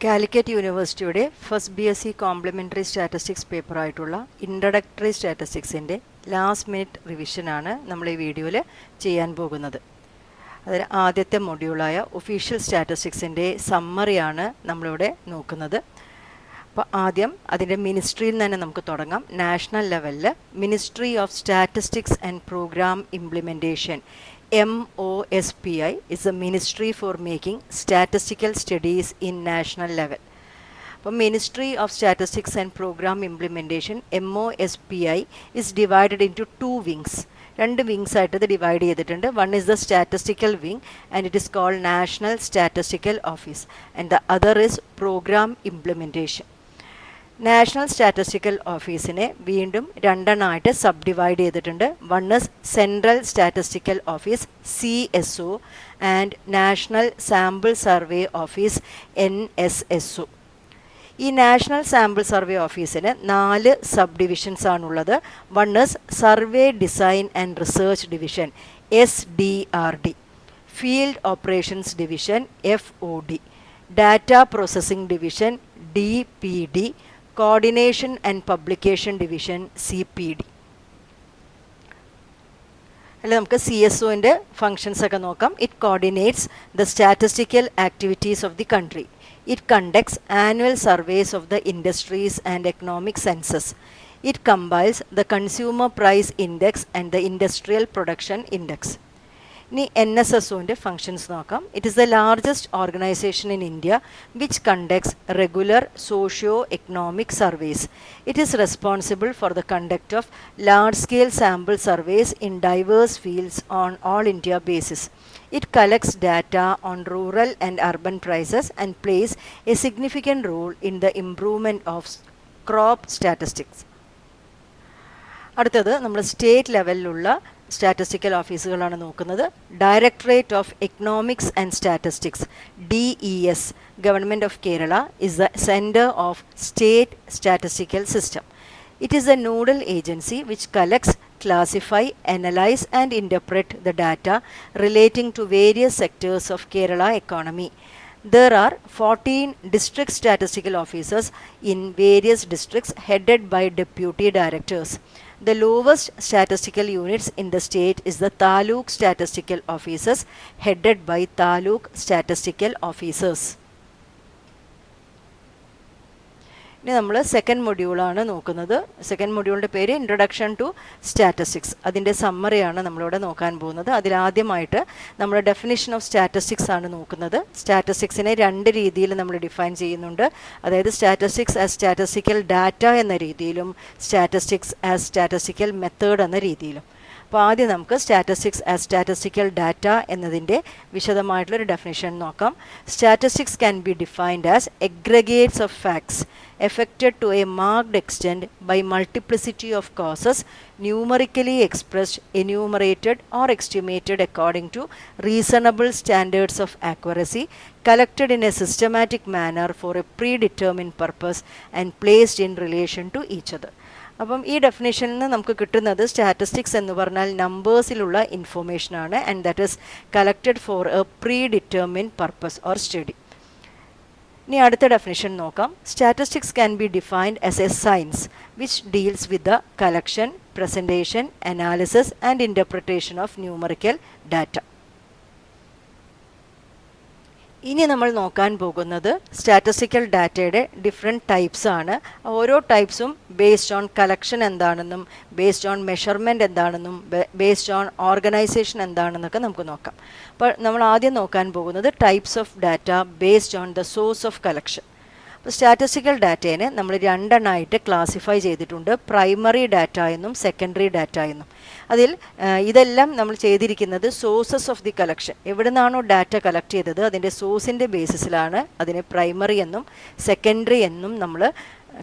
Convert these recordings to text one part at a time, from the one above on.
കാലിക്കറ്റ് യൂണിവേഴ്സിറ്റിയുടെ first BSc complementary statistics പേപ്പറായിട്ടുള്ള introductory സ്റ്റാറ്റിസ്റ്റിക്സിൻ്റെ ലാസ്റ്റ് മിനിറ്റ് റിവിഷനാണ് നമ്മൾ ഈ വീഡിയോയിൽ ചെയ്യാൻ പോകുന്നത്. അതിൽ ആദ്യത്തെ മൊഡ്യൂളായ ഒഫീഷ്യൽ സ്റ്റാറ്റിസ്റ്റിക്സിൻ്റെ സമ്മറിയാണ് നമ്മളിവിടെ നോക്കുന്നത്. അപ്പോൾ ആദ്യം അതിൻ്റെ മിനിസ്ട്രിയിൽ നിന്ന് തന്നെ നമുക്ക് തുടങ്ങാം. നാഷണൽ ലെവലിൽ ministry of statistics and programme implementation MOSPI is a ministry for making statistical studies in national level. അപ്പോൾ ministry of statistics and programme implementation MOSPI is divided into two wings. രണ്ട് വിങ്സ് ആയിട്ട് ഇത് divide ചെയ്തിട്ടുണ്ട്. One is the statistical wing and it is called national statistical office and the other is programme implementation. National statistical ഓഫീസിനെ വീണ്ടും രണ്ടെണ്ണമായിട്ട് sub divide ചെയ്തിട്ടുണ്ട്. One is central statistical office CSO and national sample survey office NSSO. ഈ national sample survey ഓഫീസിന് 4 sub divisions ആണുള്ളത്. One is survey design and research division SDRD, field operations division FOD, data processing division DPD, coordination and publication division CPD. അല്ല, നമുക്ക് CSOൻ്റെ functions ഒക്കെ നോക്കാം. It coordinates the statistical activities of the country. It conducts annual surveys of the industries and economic census. It compiles the consumer price index and the industrial production index. ഇനി NSSOൻ്റെ functions നോക്കാം. It is the largest organisation in India which conducts regular socio economic surveys. It is responsible for the conduct of large scale sample surveys in diverse fields on all India basis. It collects data on rural and urban prices and plays a significant role in the improvement of crop statistics. അടുത്തത് നമ്മൾ state ലെവലിലുള്ള statistical ഓഫീസുകളാണ് നോക്കുന്നത്. Directorate of economics and statistics DES, government of Kerala, is the centre of state statistical system. It is a nodal agency which collects, classify, analyze and interpret the data relating to various sectors of Kerala economy. There are 14 district statistical officers in various districts headed by deputy directors. The lowest statistical units in the state is the Taluk statistical officers headed by Taluk statistical officers. ഇനി നമ്മൾ second മൊഡ്യൂളാണ് നോക്കുന്നത്. Second മൊഡ്യൂളിൻ്റെ പേര് introduction to statistics. അതിൻ്റെ സമ്മറിയാണ് നമ്മളിവിടെ നോക്കാൻ പോകുന്നത്. അതിലാദ്യമായിട്ട് നമ്മൾ definition of statistics ആണ് നോക്കുന്നത്. സ്റ്റാറ്റിസ്റ്റിക്സിനെ 2 രീതിയിൽ നമ്മൾ ഡിഫൈൻ ചെയ്യുന്നുണ്ട്. അതായത് സ്റ്റാറ്റിസ്റ്റിക്സ് ആസ് സ്റ്റാറ്റിസ്റ്റിക്കൽ ഡാറ്റ എന്ന രീതിയിലും സ്റ്റാറ്റിസ്റ്റിക്സ് ആസ് സ്റ്റാറ്റിസ്റ്റിക്കൽ മെത്തേഡ് എന്ന രീതിയിലും. അപ്പോൾ ആദ്യം നമുക്ക് സ്റ്റാറ്റിസ്റ്റിക്സ് ആസ് സ്റ്റാറ്റിസ്റ്റിക്കൽ ഡാറ്റ എന്നതിൻ്റെ വിശദമായിട്ടുള്ളൊരു ഡെഫിനിഷൻ നോക്കാം. Statistics can be defined as aggregates of facts affected to a marked extent by multiplicity of causes, numerically expressed, enumerated or estimated according to reasonable standards of accuracy, collected in a systematic manner for a predetermined purpose and placed in relation to each other. അപ്പം ഈ ഡെഫിനേഷനിൽ നിന്ന് നമുക്ക് കിട്ടുന്നത് statistics എന്ന് പറഞ്ഞാൽ നമ്പേഴ്സിലുള്ള ഇൻഫോർമേഷനാണ് and that is collected for a predetermined purpose or study. ഇനി അടുത്ത ഡെഫിനിഷൻ നോക്കാം. Statistics can be defined as a science which deals with the collection, presentation, analysis and interpretation of numerical data. ഇനി നമ്മൾ നോക്കാൻ പോകുന്നത് statistical ഡാറ്റയുടെ different types ആണ്. ഓരോ ടൈപ്സും ബേസ്ഡ് ഓൺ കളക്ഷൻ എന്താണെന്നും ബേസ്ഡ് ഓൺ മെഷർമെൻറ്റ് എന്താണെന്നും ബേസ്ഡ് ഓൺ ഓർഗനൈസേഷൻ എന്താണെന്നൊക്കെ നമുക്ക് നോക്കാം. അപ്പോൾ നമ്മൾ ആദ്യം നോക്കാൻ പോകുന്നത് types of data based on the source of collection. അപ്പോൾ സ്റ്റാറ്റിസ്റ്റിക്കൽ ഡാറ്റേനെ നമ്മൾ 2 എണ്ണമായിട്ട് ക്ലാസിഫൈ ചെയ്തിട്ടുണ്ട്. പ്രൈമറി ഡാറ്റ എന്നും സെക്കൻഡറി ഡാറ്റ എന്നും. അതിൽ ഇതെല്ലാം നമ്മൾ ചെയ്തിരിക്കുന്നത് സോഴ്സസ് ഓഫ് ദി കളക്ഷൻ. എവിടെ നിന്നാണോ ഡാറ്റ കളക്ട് ചെയ്തത് അതിൻ്റെ സോഴ്സിൻ്റെ ബേസിസിലാണ് അതിനെ പ്രൈമറി എന്നും സെക്കൻഡറി എന്നും നമ്മൾ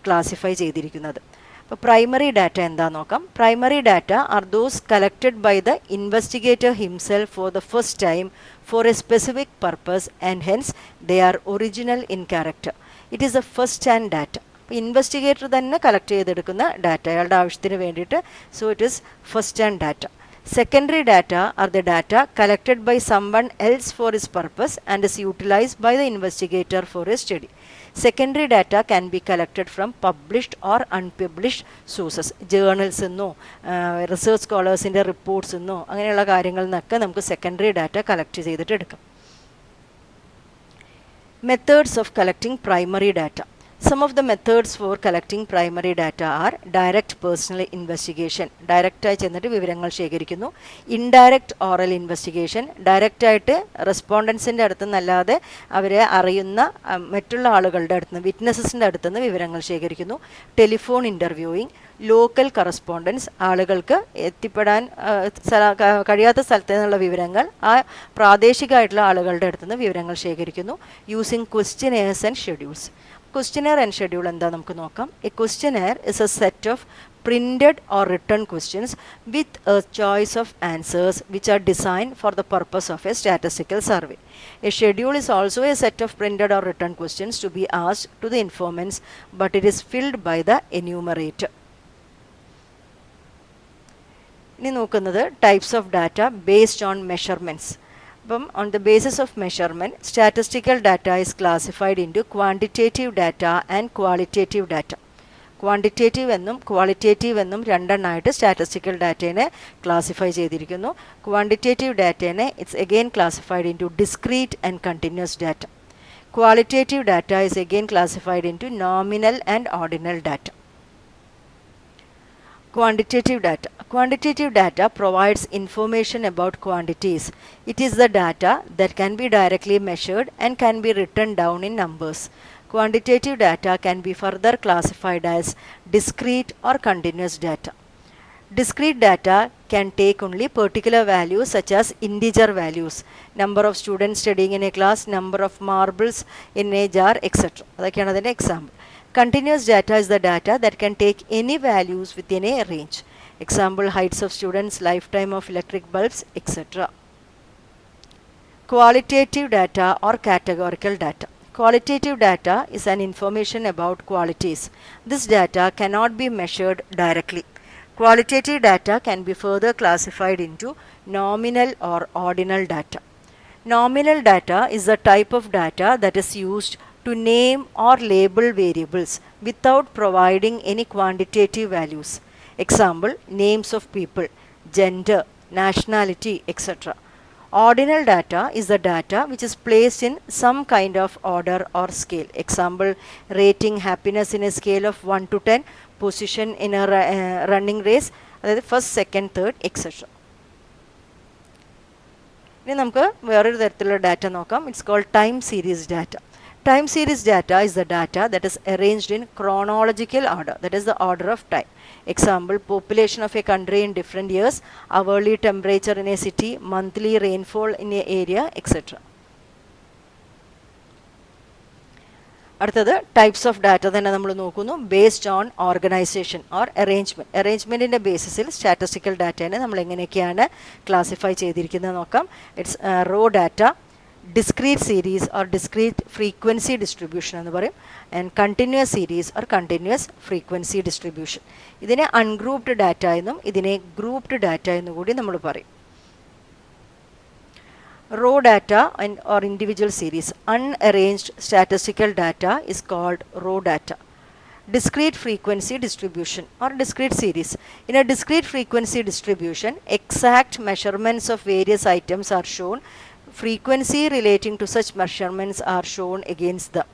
ക്ലാസിഫൈ ചെയ്തിരിക്കുന്നത്. അപ്പോൾ പ്രൈമറി ഡാറ്റ എന്താ നോക്കാം. Primary data are those collected by the investigator himself for the first time for a specific purpose and hence they are original in character. It is a first hand data. അപ്പോൾ investigator തന്നെ collect ചെയ്തെടുക്കുന്ന data അയാളുടെ ആവശ്യത്തിന് വേണ്ടിയിട്ട്. So it is first hand data. Secondary data are the data collected by someone else for his purpose and is utilized by the investigator for a study. Secondary data can be collected from published or unpublished sources. Journals എന്നോ research സ്കോളേഴ്സിൻ്റെ reports എന്നോ അങ്ങനെയുള്ള കാര്യങ്ങളിൽ നിന്നൊക്കെ നമുക്ക് secondary data collect ചെയ്തിട്ട് എടുക്കാം. Methods of collecting primary data. Some of the methods for collecting primary data are direct personal investigation. Direct ആയി ചെന്നിട്ട് വിവരങ്ങൾ ശേഖരിക്കുന്നു. Indirect oral investigation. ഡയറക്റ്റ് ആയിട്ട് റെസ്പോണ്ടൻസിൻ്റെ അടുത്ത് നിന്നല്ലാതെ അവരെ അറിയുന്ന മറ്റുള്ള ആളുകളുടെ അടുത്ത് നിന്ന് വിറ്റ്നസസിൻ്റെ അടുത്ത് നിന്ന് വിവരങ്ങൾ ശേഖരിക്കുന്നു. Telephone interviewing. Local correspondence. ആളുകൾക്ക് എത്തിപ്പെടാൻ കഴിയാത്ത സ്ഥലത്ത് നിന്നുള്ള വിവരങ്ങൾ ആ പ്രാദേശികമായിട്ടുള്ള ആളുകളുടെ അടുത്ത് നിന്ന് വിവരങ്ങൾ ശേഖരിക്കുന്നു. Using questionnaires and schedules. Questionnaire and schedule എന്താ നമുക്ക് നോക്കാം. A questionnaire is a set of printed or written questions with a choice of answers which are designed for the purpose of a statistical survey. A schedule is also a set of printed or written questions to be asked to the informants, but it is filled by the enumerator. ഇനി നോക്കുന്നത് types of data based on measurements. അപ്പം on the basis of measurement, statistical data is classified into quantitative data and qualitative data. Quantitative എന്നും qualitative എന്നും രണ്ടെണ്ണമായിട്ട് statistical ഡാറ്റേനെ classify ചെയ്തിരിക്കുന്നു. Quantitative ഡാറ്റേനെ it's again classified into discrete and continuous data. Qualitative data is again classified into nominal and ordinal data. Quantitative data. Quantitative data provides information about quantities. It is the data that can be directly measured and can be written down in numbers. Quantitative data can be further classified as discrete or continuous data. Discrete data can take only particular values such as integer values, number of students studying in a class, number of marbles in a jar, etc. അതൊക്കെയാണ് അതിൻ്റെ example. Continuous data is the data that can take any values within a range. Example, heights of students, lifetime of electric bulbs, etc. Qualitative data or categorical data. Qualitative data is an information about qualities. This data cannot be measured directly. Qualitative data can be further classified into nominal or ordinal data. Nominal data is the type of data that is used to name or label variables without providing any quantitative values. Example, names of people, gender, nationality, etc. Ordinal data is the data which is placed in some kind of order or scale. Example, rating happiness in a scale of 1 to 10, position in a running race, അതായത് first second third etcetera. ഇനി നമുക്ക് വേറൊരു തരത്തിലുള്ള data നോക്കാം. It's called time series data. Time series data is the data that is arranged in chronological order, that is the order of time. Example, population of a country in different years, hourly temperature in a city, monthly rainfall in a area, etc. അടുത്തത് types of data തന്നെ നമ്മൾ നോക്കുന്നു. Based on organisation or arrangement. അറേഞ്ച്മെൻറ്റിൻ്റെ ബേസിസിൽ statistical ഡാറ്റേനെ നമ്മൾ എങ്ങനെയൊക്കെയാണ് classify ചെയ്തിരിക്കുന്നത് നോക്കാം. It's raw data, discrete series or discrete frequency distribution എന്ന് പറയും, and continuous series or continuous frequency distribution. ഇതിനെ അൺഗ്രൂപ്ഡ് ഡാറ്റ എന്നും ഇതിനെ ഗ്രൂപ്ഡ് ഡാറ്റ എന്നും കൂടി നമ്മൾ പറയും. Raw data or individual series. Unarranged statistical data is called raw data. Discrete frequency distribution or discrete series. In a discrete frequency distribution, exact measurements of various items are shown. Frequency relating to such measurements are shown against the.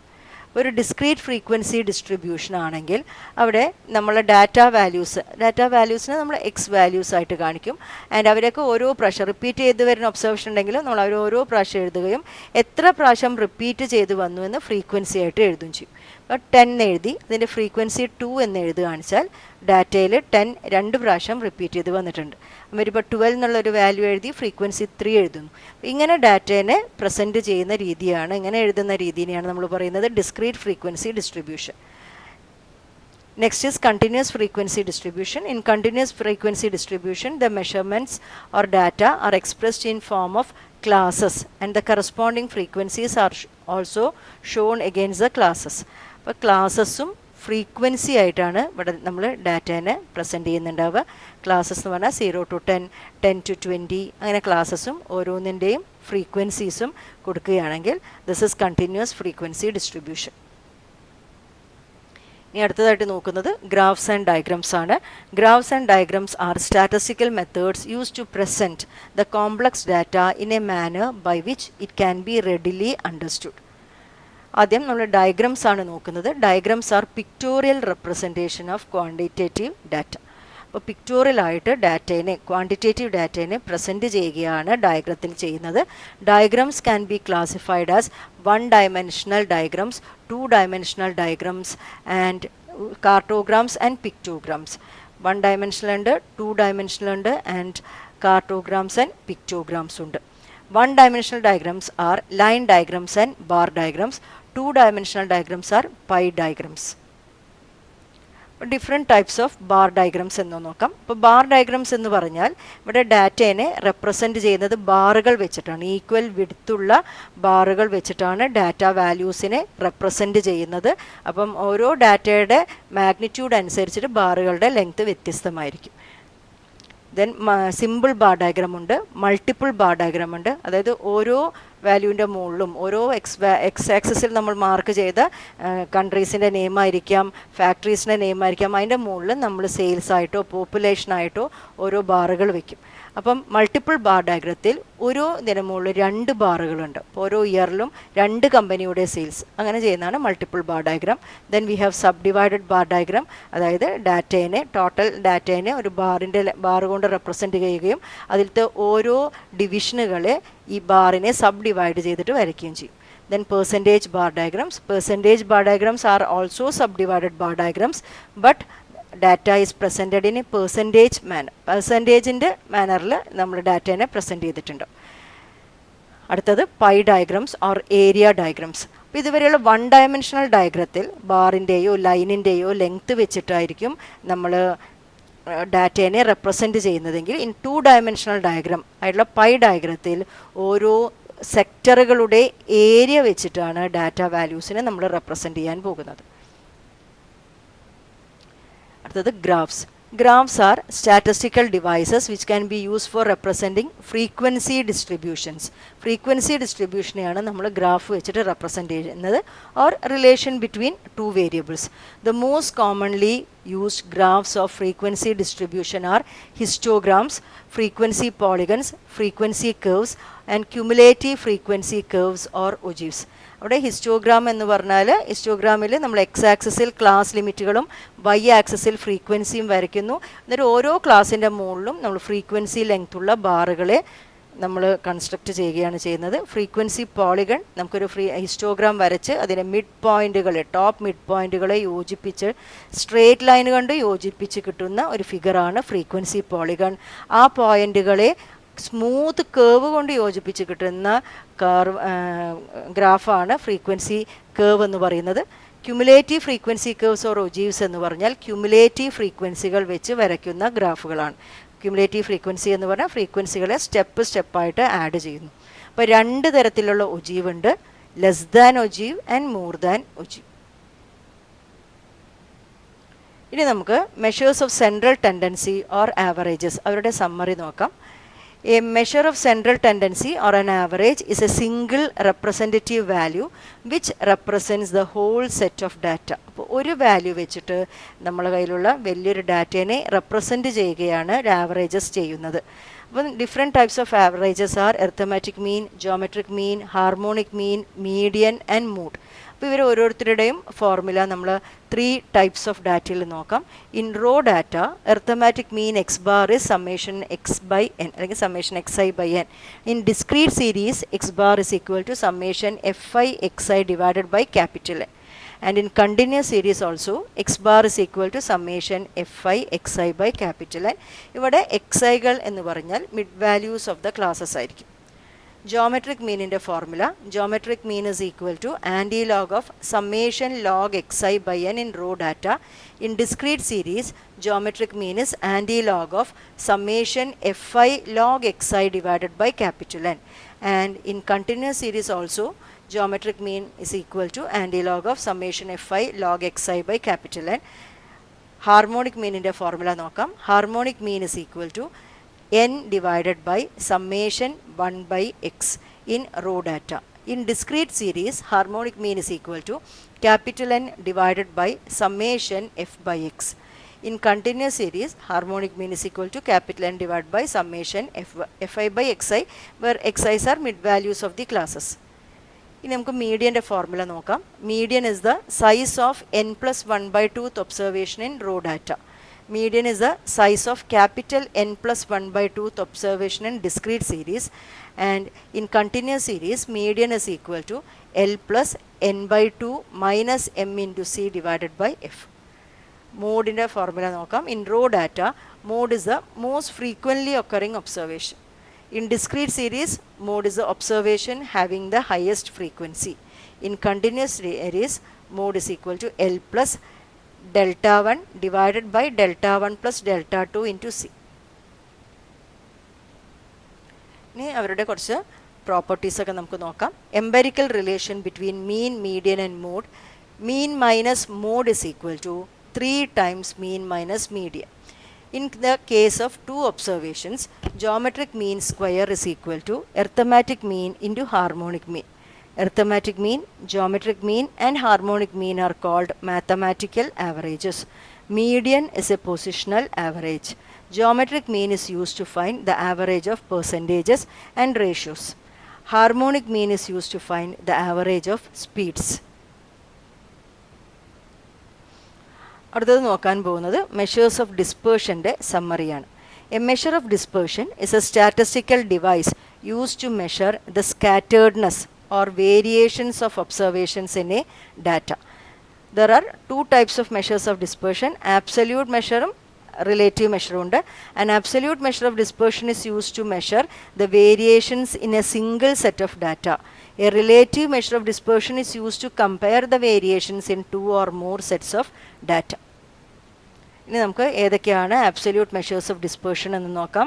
ഒരു discrete frequency distribution ആണെങ്കിൽ അവിടെ നമ്മൾ data വാല്യൂസിനെ നമ്മൾ X values ആയിട്ട് കാണിക്കും. And അവരൊക്കെ ഓരോ പ്രാവശ്യം റിപ്പീറ്റ് ചെയ്ത് വരുന്ന ഒബ്സർവേഷൻ ഉണ്ടെങ്കിലും നമ്മൾ അവർ ഓരോ പ്രാവശ്യം എഴുതുകയും എത്ര പ്രാവശ്യം റിപ്പീറ്റ് ചെയ്ത് വന്നു എന്ന് ഫ്രീക്വൻസി ആയിട്ട് എഴുതുകയും ചെയ്യും. ഇപ്പോൾ 10 എഴുതി അതിൻ്റെ ഫ്രീക്വൻസി 2 എന്ന് എഴുതി കാണിച്ചാൽ ഡാറ്റയിൽ 10 2 പ്രാവശ്യം റിപ്പീറ്റ് ചെയ്ത് വന്നിട്ടുണ്ട്. അവരിപ്പോൾ 12 എന്നുള്ളൊരു വാല്യൂ എഴുതി ഫ്രീക്വൻസി 3 എഴുതുന്നു. ഇങ്ങനെ ഡാറ്റേനെ പ്രസൻറ്റ് ചെയ്യുന്ന രീതിയാണ്, ഇങ്ങനെ എഴുതുന്ന രീതിയാണ് നമ്മൾ പറയുന്നത് discrete frequency distribution. Next is continuous frequency distribution. In continuous frequency distribution, the measurements or data are expressed in form of classes and the corresponding frequencies are also shown against the classes. അപ്പോൾ ക്ലാസ്സസും frequency ആയിട്ടാണ് ഇവിടെ നമ്മൾ ഡാറ്റേനെ present ചെയ്യുന്നുണ്ടാവുക. Classes എന്ന് പറഞ്ഞാൽ 0 to 10, 10 to 20 അങ്ങനെ ക്ലാസ്സസും ഓരോന്നിൻ്റെയും ഫ്രീക്വൻസീസും കൊടുക്കുകയാണെങ്കിൽ this is continuous frequency distribution. ഇനി അടുത്തതായിട്ട് നോക്കുന്നത് ഗ്രാഫ്സ് ആൻഡ് ഡയഗ്രംസ് ആണ്. Graphs and diagrams are statistical methods use to present the complex data in a manner by which it can be readily understood. ആദ്യം നമ്മൾ ഡയഗ്രംസ് ആണ് നോക്കുന്നത്. Diagrams are pictorial representation of quantitative data. അപ്പോൾ പിക്ടോറിയലായിട്ട് ഡാറ്റേനെ, quantitative ഡാറ്റേനെ present ചെയ്യുകയാണ് ഡയഗ്രത്തിൽ ചെയ്യുന്നത്. Diagrams can be classified as 1 dimensional diagrams, 2 dimensional diagrams and cartograms and pictograms. 1 dimensional ഉണ്ട്, 2 dimensional ഉണ്ട് and cartograms and pictograms ഉണ്ട്. 1 dimensional diagrams are line diagrams and bar diagrams. 2 dimensional diagrams are pie diagrams. Different types of bar diagrams എന്ന് നോക്കാം. ഇപ്പോൾ bar diagrams എന്ന് പറഞ്ഞാൽ ഇവിടെ ഡാറ്റേനെ represent ചെയ്യുന്നത് ബാറുകൾ വെച്ചിട്ടാണ്. ഈക്വൽ വിഡ്ത്തുള്ള ബാറുകൾ വെച്ചിട്ടാണ് ഡാറ്റ വാല്യൂസിനെ റെപ്രസെൻറ്റ് ചെയ്യുന്നത്. അപ്പം ഓരോ ഡാറ്റയുടെ മാഗ്നിറ്റ്യൂഡ് അനുസരിച്ചിട്ട് ബാറുകളുടെ ലെങ്ത് വ്യത്യസ്തമായിരിക്കും. ദെൻ സിമ്പിൾ ബാർ ഡയഗ്രം ഉണ്ട്, മൾട്ടിപ്പിൾ ബാർ ഡയഗ്രം ഉണ്ട്. അതായത് ഓരോ വാല്യൂവിൻ്റെ മുകളിലും ഓരോ എക്സ് ആക്സിസിൽ നമ്മൾ മാർക്ക് ചെയ്ത കൺട്രീസിൻ്റെ നെയിമായിരിക്കാം, ഫാക്ടറീസിൻ്റെ നെയിമായിരിക്കാം, അതിൻ്റെ മുകളിൽ നമ്മൾ സെയിൽസ് ആയിട്ടോ പോപ്പുലേഷനായിട്ടോ ഓരോ ബാറുകൾ വയ്ക്കും. അപ്പം മൾട്ടിപ്പിൾ ബാർ ഡയഗ്രത്തിൽ ഓരോ ഇതിന് മുകളിൽ 2 ബാറുകളുണ്ട്. അപ്പോൾ ഓരോ ഇയറിലും 2 കമ്പനിയുടെ സെയിൽസ് അങ്ങനെ ചെയ്യുന്നതാണ് multiple bar diagram. Then we have sub divided bar diagram. അതായത് ഡാറ്റേനെ, ടോട്ടൽ ഡാറ്റേനെ ഒരു ബാർ കൊണ്ട് റെപ്രസെൻറ്റ് ചെയ്യുകയും അതിലത്തെ ഓരോ ഡിവിഷനുകളെ ഈ ബാറിനെ സബ് ഡിവൈഡ് ചെയ്തിട്ട് വരയ്ക്കുകയും ചെയ്യും. Then percentage bar diagrams. Percentage bar diagrams are also subdivided bar diagrams, but data is presented in a percentage manner. പെർസെൻറ്റേജിൻ്റെ മാനറിൽ നമ്മൾ ഡാറ്റേനെ പ്രസൻറ്റ് ചെയ്തിട്ടുണ്ട്. അടുത്തത് pi diagrams or area diagrams. അപ്പോൾ ഇതുവരെയുള്ള 1 dimensional ഡയഗ്രത്തിൽ ബാറിൻ്റെയോ ലൈനിൻ്റെയോ ലെങ്ത്ത് വെച്ചിട്ടായിരിക്കും നമ്മൾ ഡാറ്റേനെ റെപ്രസെൻറ്റ് ചെയ്യുന്നതെങ്കിൽ ഇൻ 2 dimensional ഡയഗ്രം ആയിട്ടുള്ള pi ഡയഗ്രത്തിൽ ഓരോ സെക്ടറുകളുടെ ഏരിയ വെച്ചിട്ടാണ് ഡാറ്റ വാല്യൂസിനെ നമ്മൾ റെപ്രസെൻറ്റ് ചെയ്യാൻ പോകുന്നത്. അടുത്തത് graphs. Graphs are statistical devices which can be used for representing frequency distributions. Frequency distributionനെയാണ് നമ്മൾ ഗ്രാഫ് വെച്ചിട്ട് റെപ്രസെൻറ്റ് ചെയ്യുന്നത്, or relation between 2 variables. The most commonly used graphs of frequency distribution are histograms, frequency polygons, frequency curves and cumulative frequency curves or ogives. അവിടെ histogram എന്ന് പറഞ്ഞാൽ ഹിസ്റ്റോഗ്രാമിൽ നമ്മൾ X ആക്സിസിൽ class ലിമിറ്റുകളും Y ആക്സിസിൽ ഫ്രീക്വൻസിയും വരയ്ക്കുന്നു. എന്നിട്ട് ഓരോ ക്ലാസ്സിൻ്റെ മുകളിലും നമ്മൾ ഫ്രീക്വൻസി ലെങ്ത്തുള്ള ബാറുകളെ നമ്മൾ കൺസ്ട്രക്റ്റ് ചെയ്യുകയാണ് ചെയ്യുന്നത്. ഫ്രീക്വൻസി പോളിഗൺ, നമുക്കൊരു ഹിസ്റ്റോഗ്രാം വരച്ച് അതിനെ മിഡ് പോയിൻറ്റുകളെ, ടോപ്പ് മിഡ് പോയിൻറ്റുകളെ യോജിപ്പിച്ച് സ്ട്രേറ്റ് ലൈൻ കൊണ്ട് യോജിപ്പിച്ച് കിട്ടുന്ന ഒരു ഫിഗറാണ് ഫ്രീക്വൻസി പോളിഗൺ. ആ പോയിൻറ്റുകളെ സ്മൂത്ത് കേവ് കൊണ്ട് യോജിപ്പിച്ച് കിട്ടുന്ന ഗ്രാഫാണ് ഫ്രീക്വൻസി കേവ് എന്ന് പറയുന്നത്. ക്യുമുലേറ്റീവ് ഫ്രീക്വൻസി കേവ്സ് ഓർ ഒജീവ്സ് എന്ന് പറഞ്ഞാൽ ക്യുമുലേറ്റീവ് ഫ്രീക്വൻസികൾ വെച്ച് വരയ്ക്കുന്ന ഗ്രാഫുകളാണ്. ക്യുമുലേറ്റീവ് ഫ്രീക്വൻസി എന്ന് പറഞ്ഞാൽ ഫ്രീക്വൻസികളെ സ്റ്റെപ്പായിട്ട് ആഡ് ചെയ്യുന്നു. അപ്പോൾ 2 തരത്തിലുള്ള ഒജീവ് ഉണ്ട്, less than ogive and more than ogive. ഇനി നമുക്ക് measures of central tendency or averages, അവരുടെ സമ്മറി നോക്കാം. A measure of central tendency or an average is a single representative value which represents the whole set of data. അപ്പോൾ ഒരു value വെച്ചിട്ട് നമ്മളെ കയ്യിലുള്ള വലിയൊരു ഡാറ്റേനെ റെപ്രസെൻറ്റ് ചെയ്യുകയാണ് ആവറേജസ് ചെയ്യുന്നത്. അപ്പം different types of averages are arithmetic mean, geometric mean, harmonic mean, median and mode. അപ്പോൾ ഇവർ ഓരോരുത്തരുടെയും ഫോർമുല നമ്മൾ 3 types ഓഫ് ഡാറ്റയിൽ നോക്കാം. In raw data arithmetic mean x bar is summation x by n അല്ലെങ്കിൽ summation x i by n. In discrete series x bar is equal to summation f i x i divided by capital N. And in continuous series also x bar is equal to summation fi xi by capital N. ഇവിടെ xi കൾ എന്ന് പറഞ്ഞാൽ mid values of the classes ആയിരിക്കും. Geometric മീനിൻ്റെ formula, geometric mean is equal to antilog of summation log xi by n in row data. In discrete series, geometric mean is anti log of summation fi log xi divided by capital N. And in continuous series also, geometric mean is equal to antilog of summation fi log xi by capital N. Harmonic mean in the formula നോക്കാം. Harmonic mean is equal to n divided by summation 1 by x in raw data. In discrete series, harmonic mean is equal to capital N divided by summation f by x. In continuous series, harmonic mean is equal to capital N divided by summation fi by xi, where xi's are mid values of the classes. ഇനി നമുക്ക് മീഡിയൻ്റെ formula നോക്കാം. Median is the size of n plus 1 by 2th observation in raw data. Median is the size of capital N plus 1 by 2th observation in discrete series, and in continuous series median is equal to L plus n by 2 minus m into c divided by f. Mode in the formula നോക്കാം. In raw data, mode is the most frequently occurring observation. In discrete series, mode is the observation having the highest frequency. In continuous series, mode is equal to L plus delta 1 divided by delta 1 plus delta 2 into c. ഇനി അവരുടെ കുറച്ച് properties ഒക്കെ നമുക്ക് നോക്കാം. Empirical relation between mean, median and mode. Mean minus mode is equal to 3 times mean minus median. In the case of two observations, geometric mean square is equal to arithmetic mean into harmonic mean. Arithmetic mean, geometric mean and harmonic mean are called mathematical averages. Median is a positional average. Geometric mean is used to find the average of percentages and ratios. Harmonic mean is used to find the average of speeds. അടുത്തത് നോക്കാൻ പോകുന്നത് measures of ഡിസ്പേർഷൻ്റെ സമ്മറിയാണ്. A measure of dispersion is a statistical device use to measure the scatteredness or variations of observations in a data. There are two types of measures of dispersion, absolute measure and relative measure ഉണ്ട്. An absolute measure of dispersion is used to measure the variations in a single set of data. A relative measure of dispersion is used to compare the variations in two or more sets of data. ഇനി നമുക്ക് ഏതൊക്കെയാണ് absolute measures of dispersion എന്ന് നോക്കാം.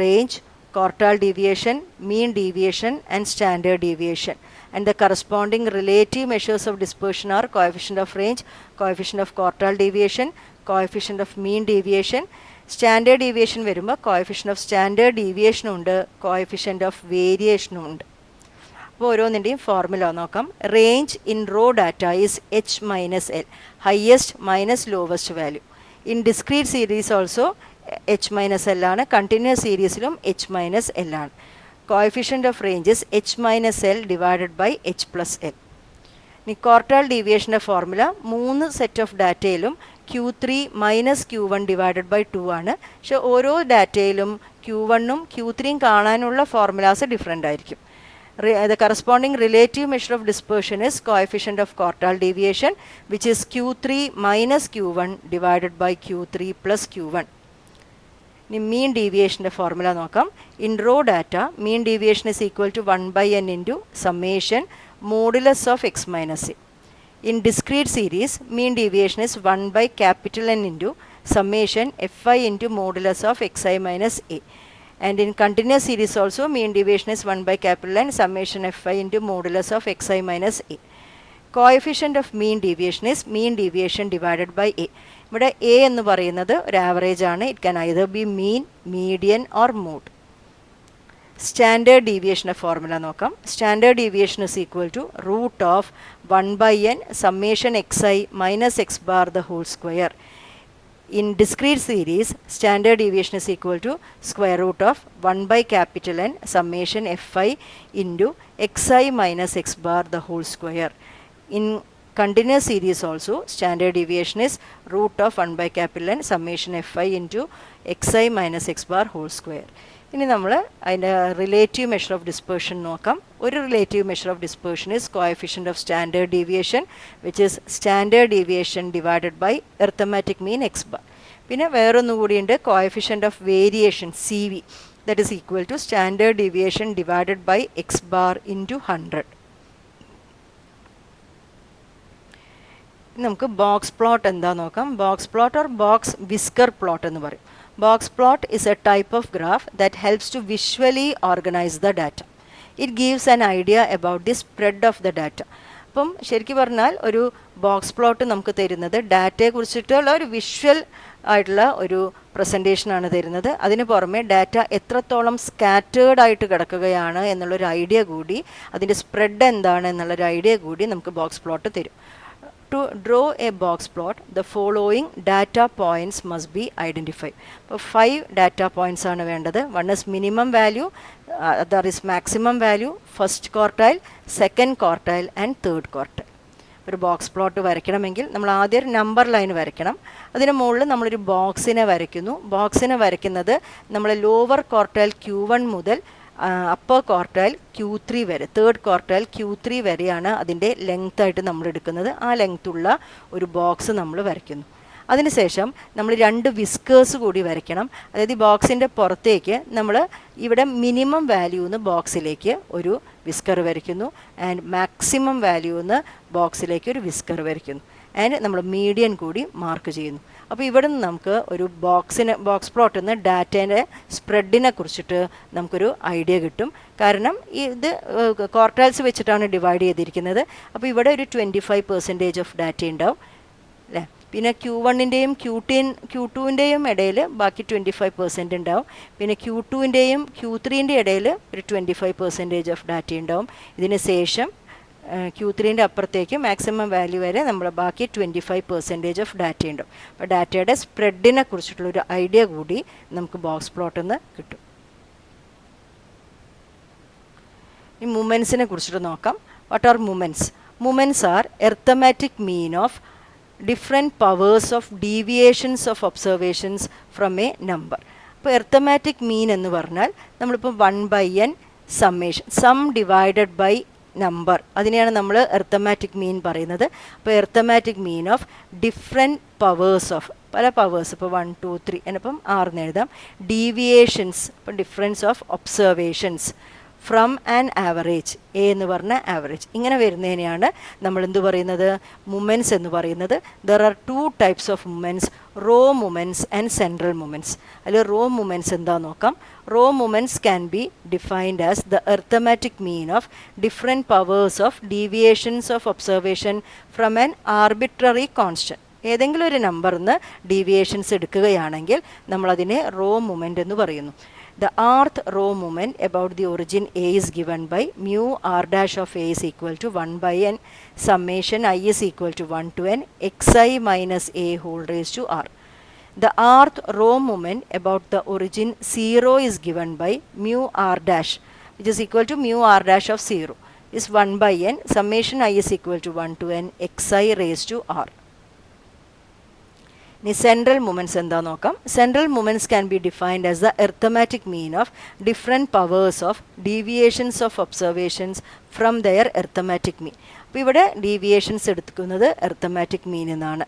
Range, quartile deviation, mean deviation and standard deviation, and the corresponding relative measures of dispersion are coefficient of range, coefficient of quartile deviation, coefficient of mean deviation. Standard deviation വരുമ്പോൾ coefficient of standard deviation ഉണ്ട്, coefficient of variation ഉണ്ട്. അപ്പോൾ ഓരോന്നിൻ്റെയും formula നോക്കാം. Range in raw data is h minus l, highest minus lowest value. In discrete series also h minus l ആണ്, continuous seriesലും h minus l ആണ്. Coefficient of range is h minus l divided by h plus l. ഇനി quartile ഡീവിയേഷൻ്റെ formula 3 set of ഡാറ്റയിലും Q3 minus Q1 divided by 2 ആണ്. പക്ഷെ ഓരോ ഡാറ്റയിലും Q1ഉം Q3യും കാണാനുള്ള ഫോർമുലാസ് ഡിഫറെൻ്റ് ആയിരിക്കും. The corresponding relative measure of dispersion is coefficient of quartile deviation, which is Q3 minus Q1 divided by Q3 plus Q1. ഇനി മീൻ ഡീവിയേഷൻ്റെ ഫോർമുല നോക്കാം. In raw data mean deviation is equal to 1 by n into summation modulus of X minus A. In discrete series mean deviation is 1 by capital N into summation fi into modulus of X I minus A. And in continuous series also mean deviation is 1 by capital N summation fi into modulus of xi minus a. Coefficient of mean deviation is mean deviation divided by a. ഇവിടെ a എന്ന് പറയുന്നത് ഒരു average ആണ്. It can either be mean, median or mode. Standard ഡീവിയേഷൻ്റെ formula നോക്കാം. Standard deviation is equal to root of 1 by n summation xi minus x bar the whole square. In discrete series, standard deviation is equal to square root of 1 by capital N summation fi into xi minus x bar the whole square. In continuous series also, standard deviation is root of 1 by capital N summation fi into xi minus x bar whole square. ഇനി നമ്മൾ അതിൻ്റെ relative measure of dispersion നോക്കാം. ഒരു relative measure of dispersion is coefficient of standard deviation, which is standard deviation divided by arithmetic mean x bar. പിന്നെ വേറൊന്നുകൂടിയുണ്ട്, coefficient of variation C V, that is equal to standard deviation divided by x bar into 100. നമുക്ക് box plot എന്താ നോക്കാം. Box plot or box whisker plot എന്ന് പറയും. Box plot is a type of graph that helps to visually organize the data. It gives an idea about the spread of the data. അപ്പം ശരിക്കും പറഞ്ഞാൽ ഒരു box plot നമുക്ക് തരുന്നത് ഡാറ്റയെ കുറിച്ചിട്ടുള്ള ഒരു വിഷ്വൽ ആയിട്ടുള്ള ഒരു പ്രസൻറ്റേഷനാണ് തരുന്നത്. അതിന് പുറമെ ഡാറ്റ എത്രത്തോളം സ്കാറ്റേർഡ് ആയിട്ട് കിടക്കുകയാണ് എന്നുള്ളൊരു ഐഡിയ കൂടി, അതിൻ്റെ സ്പ്രെഡ് എന്താണ് എന്നുള്ളൊരു ഐഡിയ കൂടി നമുക്ക് ബോക്സ് പ്ലോട്ട് തരും. To draw a box plot, the following data points must be identified. അപ്പോൾ 5 data points ആണ് വേണ്ടത്. One is minimum value, other is maximum value, first quartile, second quartile and third quartile. ഒരു box plot വരയ്ക്കണമെങ്കിൽ നമ്മൾ ആദ്യം ഒരു number line വരയ്ക്കണം. അതിന് മുകളിൽ നമ്മളൊരു ബോക്സിനെ വരയ്ക്കുന്നു. ബോക്സിനെ വരയ്ക്കുന്നത് നമ്മൾ ലോവർ ക്വാർട്ടൈൽ Q1 മുതൽ അപ്പർ ക്വാർട്ടൈൽ Q3 വരെ, തേർഡ് ക്വാർട്ടൈൽ Q3 വരെയാണ് അതിൻ്റെ ലെങ്ത് ആയിട്ട് നമ്മൾ എടുക്കുന്നത്. ആ ലെങ്ത്തുള്ള ഒരു ബോക്സ് നമ്മൾ വരയ്ക്കുന്നു. അതിനുശേഷം നമ്മൾ 2 വിസ്കേഴ്സ് കൂടി വരയ്ക്കണം. അതായത് ഈ ബോക്സിൻ്റെ പുറത്തേക്ക് നമ്മൾ ഇവിടെ മിനിമം വാല്യൂന്ന് ബോക്സിലേക്ക് ഒരു വിസ്കർ വരയ്ക്കുന്നു, ആൻഡ് മാക്സിമം വാല്യൂന്ന് ബോക്സിലേക്ക് ഒരു വിസ്കർ വരയ്ക്കുന്നു, ആൻഡ് നമ്മൾ മീഡിയൻ കൂടി മാർക്ക് ചെയ്യുന്നു. അപ്പോൾ ഇവിടെ നിന്ന് നമുക്ക് ഒരു ബോക്സ് പ്ലോട്ടിൽ നിന്ന് ഡാറ്റേൻ്റെ സ്പ്രെഡിനെ കുറിച്ചിട്ട് നമുക്കൊരു ഐഡിയ കിട്ടും. കാരണം ഇത് ക്വാർട്ടൈൽസ് വെച്ചിട്ടാണ് ഡിവൈഡ് ചെയ്തിരിക്കുന്നത്. അപ്പോൾ ഇവിടെ ഒരു 25% ഓഫ് ഡാറ്റ ഉണ്ടാവും അല്ലേ. പിന്നെ Q1-ൻ്റെയും Q2-ൻ്റെയും ഇടയിൽ ബാക്കി 25% ഉണ്ടാവും. പിന്നെ Q2-ൻ്റെയും Q3-ൻ്റെയും ഇടയിൽ ഒരു 25% ഓഫ് ഡാറ്റ ഉണ്ടാവും. ഇതിന് ശേഷം Q3-ൻ്റെ അപ്പുറത്തേക്ക് മാക്സിമം വാല്യൂ വരെ നമ്മൾ ബാക്കി 25% ഓഫ് ഡാറ്റ ഉണ്ടാവും. അപ്പോൾ ഡാറ്റയുടെ സ്പ്രെഡിനെ കുറിച്ചിട്ടുള്ളൊരു ഐഡിയ കൂടി നമുക്ക് ബോക്സ് പ്ലോട്ടിൽ നിന്ന് കിട്ടും. ഈ മൂമെൻസിനെ കുറിച്ചിട്ട് നോക്കാം. What are moments? Moments are arithmetic mean of different powers of deviations of observations from a number. അപ്പോൾ എർത്തമാറ്റിക് മീൻ എന്ന് പറഞ്ഞാൽ നമ്മളിപ്പോൾ 1/n summation, sum divided by number, അതിനെയാണ് നമ്മൾ എർത്തമാറ്റിക് മീൻ പറയുന്നത്. അപ്പോൾ arithmetic mean of different powers of, പല powers, ഇപ്പോൾ 1 2 3 എന്നപ്പം 6 എന്ന് എഴുതാം. ഡീവിയേഷൻസ്, ഇപ്പോൾ difference of observations from an average, A എന്ന് പറഞ്ഞ ആവറേജ്, ഇങ്ങനെ വരുന്നതിനെയാണ് നമ്മൾ എന്ത് പറയുന്നത്? മൂമെൻറ്റ്സ് എന്ന് പറയുന്നത്. There are 2 types of moments, raw moments and central moments. അതിൽ റോ മൂമെൻറ്റ്സ് എന്താ നോക്കാം. Raw moments can be defined as the arithmetic mean of different powers of deviations of observation from an arbitrary constant. ഏതെങ്കിലും ഒരു നമ്പറിൽ നിന്ന് deviations എടുക്കുകയാണെങ്കിൽ നമ്മളതിനെ raw moment എന്ന് പറയുന്നു. The rth row moment about the origin A is given by mu r dash of A is equal to 1/n summation I is equal to 1 to n xi minus A whole raised to r. The rth row moment about the origin 0 is given by mu r dash, which is equal to mu r dash of 0 is 1/n summation I is equal to 1 to n xi raised to r. ഇനി central moments എന്താ നോക്കാം. Central moments can be defined as the arithmetic mean of different powers of deviations of observations from their arithmetic mean. അപ്പോൾ ഇവിടെ deviations എടുക്കുന്നത് arithmetic mean എന്നാണ്.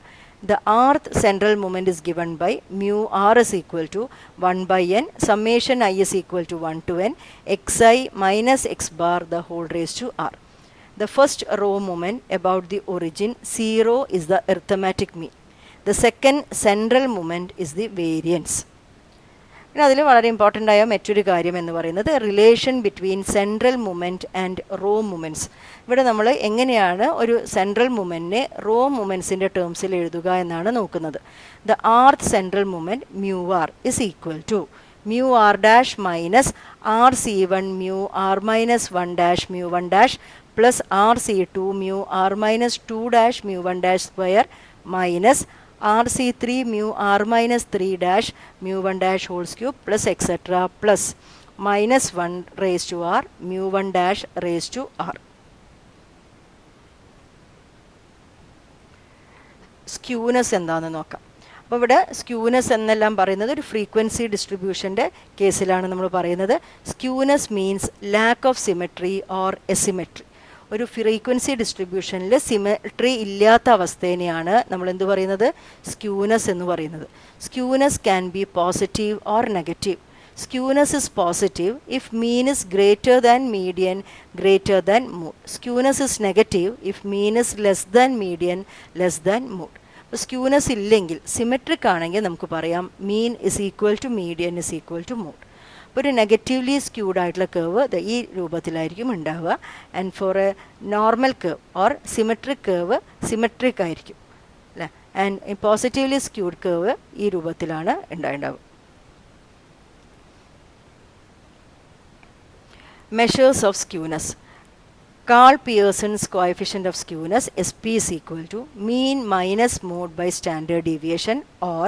The rth central moment is given by mu r is equal to 1/n summation I is equal to 1 to n xi minus x bar the whole raised to r. The first row moment about the origin 0 is the arithmetic mean. The second central moment is the variance. പിന്നെ അതിൽ വളരെ important ആയ മറ്റൊരു കാര്യം എന്ന് പറയുന്നത് relation between central moment and raw moments. ഇവിടെ നമ്മൾ എങ്ങനെയാണ് ഒരു സെൻട്രൽ മൂമെൻറ്റിനെ റോ മൂമെൻറ്റ്സിൻ്റെ ടേംസിൽ എഴുതുക എന്നാണ് നോക്കുന്നത്. The rth central moment mu r is equal to mu r dash minus rc1 mu r minus 1 dash mu 1 dash plus rc2 mu r minus 2 dash mu 1 dash square minus rc3 mu r minus 3 dash mu 1 dash whole cube plus etc plus minus 1 raised to r mu 1 dash raised to r. Skewness എന്താണെന്ന് നോക്കാം. അപ്പോൾ ഇവിടെ skewness എന്നെല്ലാം പറയുന്നത് ഒരു frequency ഡിസ്ട്രിബ്യൂഷൻ്റെ കേസിലാണ് നമ്മൾ പറയുന്നത്. Skewness means lack of symmetry or asymmetry. ഒരു ഫ്രീക്വൻസി ഡിസ്ട്രിബ്യൂഷനിൽ സിമെട്രി ഇല്ലാത്ത അവസ്ഥേനെയാണ് നമ്മൾ എന്ത് പറയുന്നത്? സ്ക്യൂനെസ് എന്ന് പറയുന്നത്. Skewness can be positive or negative. Skewness is positive if mean is greater than median, greater than mode. Skewness is negative if mean is less than median, less than mode. അപ്പോൾ skewness ഇല്ലെങ്കിൽ symmetric ആണെങ്കിൽ നമുക്ക് പറയാം mean is equal to median is equal to mode. അപ്പോൾ ഒരു negatively skewed ആയിട്ടുള്ള curve ഈ രൂപത്തിലായിരിക്കും ഉണ്ടാവുക. And for a normal curve or symmetric curve symmetric ആയിരിക്കും അല്ലേ. ആൻഡ് പോസിറ്റീവ്ലി സ്ക്യൂഡ് കേവ് ഈ രൂപത്തിലാണ് ഉണ്ടാവുക. Measures of skewness. Carl Pearson's coefficient of skewness SP is equal to mean minus mode by standard deviation or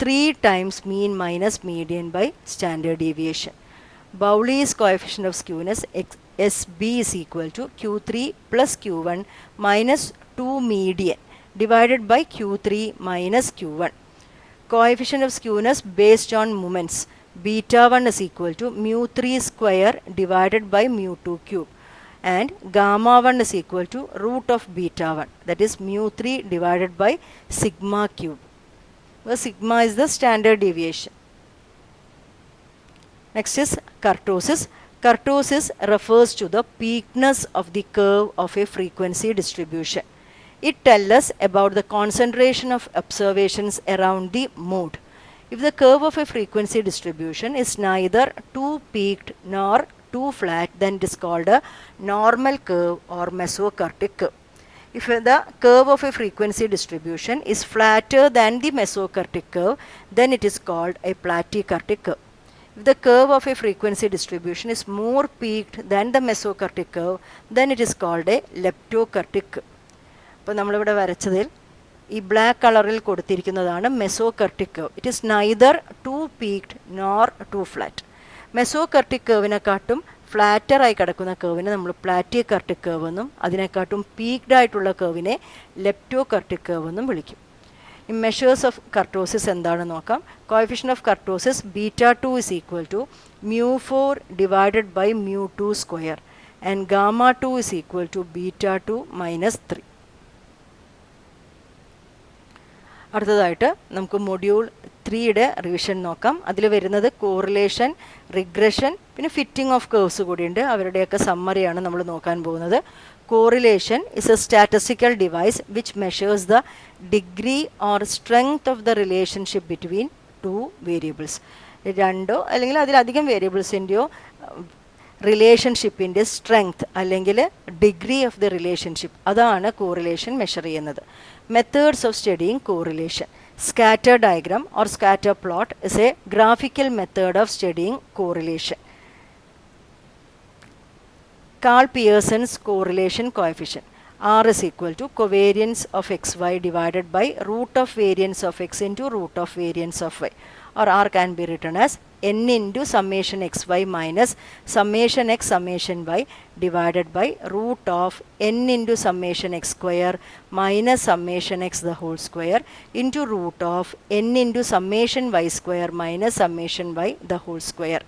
3 times mean minus median by standard deviation. Bowley's coefficient of skewness SB is equal to Q3 plus Q1 minus 2 median divided by Q3 minus Q1. Coefficient of skewness based on moments. Beta 1 is equal to mu 3 square divided by mu 2 cube, and gamma 1 is equal to root of beta 1, that is mu 3 divided by sigma cube, where sigma is the standard deviation. Next is kurtosis. Kurtosis refers to the peakness of the curve of a frequency distribution. It tells us about the concentration of observations around the mode. If the curve of a frequency distribution is neither too peaked nor too flat, then it is called a normal curve or mesokurtic curve. If the curve of a frequency distribution is flatter than the mesokurtic curve, then it is called a platykurtic curve. If the curve of a frequency distribution is more peaked than the mesokurtic curve, then it is called a leptokurtic curve. അപ്പോൾ നമ്മളിവിടെ വരച്ചതിൽ ഈ black കളറിൽ കൊടുത്തിരിക്കുന്നതാണ് mesokurtic curve. It is neither too peaked nor too flat. Mesokurtic കർവിനെക്കാട്ടും ഫ്ലാറ്ററായി കിടക്കുന്ന കർവിനെ നമ്മൾ പ്ലാറ്റിയകർട്ടിക് കർവ് എന്നും അതിനെക്കാട്ടും പീക്ഡ് ആയിട്ടുള്ള കർവിനെ ലെപ്റ്റോകർട്ടിക് കർവ് എന്നും വിളിക്കും. ഈ മെഷേഴ്സ് ഓഫ് കർട്ടോസിസ് എന്താണെന്ന് നോക്കാം. Coefficient of kurtosis beta 2 is equal to mu 4 divided by mu 2 square and gamma 2 is equal to beta 2 minus 3. അടുത്തതായിട്ട് നമുക്ക് മൊഡ്യൂൾ 3യുടെ റിവിഷൻ നോക്കാം. അതിൽ വരുന്നത് കോറിലേഷൻ, റിഗ്രഷൻ, പിന്നെ ഫിറ്റിംഗ് ഓഫ് കർവ്സ് കൂടിയുണ്ട്. അവരുടെയൊക്കെ സമ്മറിയാണ് നമ്മൾ നോക്കാൻ പോകുന്നത്. Correlation is a statistical device which measures the degree or strength of the relationship between two variables. രണ്ടോ അല്ലെങ്കിൽ അതിലധികം വേരിയബിൾസിൻ്റെയോ റിലേഷൻഷിപ്പിൻ്റെ സ്ട്രെങ്ത് അല്ലെങ്കിൽ ഡിഗ്രി ഓഫ് ദി റിലേഷൻഷിപ്പ്, അതാണ് കോറിലേഷൻ മെഷർ ചെയ്യുന്നത്. Methods of studying correlation. Scatter diagram or scatter plot is a graphical method of studying correlation. Karl Pearson's correlation coefficient. R is equal to covariance of xy divided by root of variance of x into root of variance of y, or R can be written as n into summation xy minus summation x summation y divided by root of n into summation x square minus summation x the whole square into root of n into summation y square minus summation y the whole square.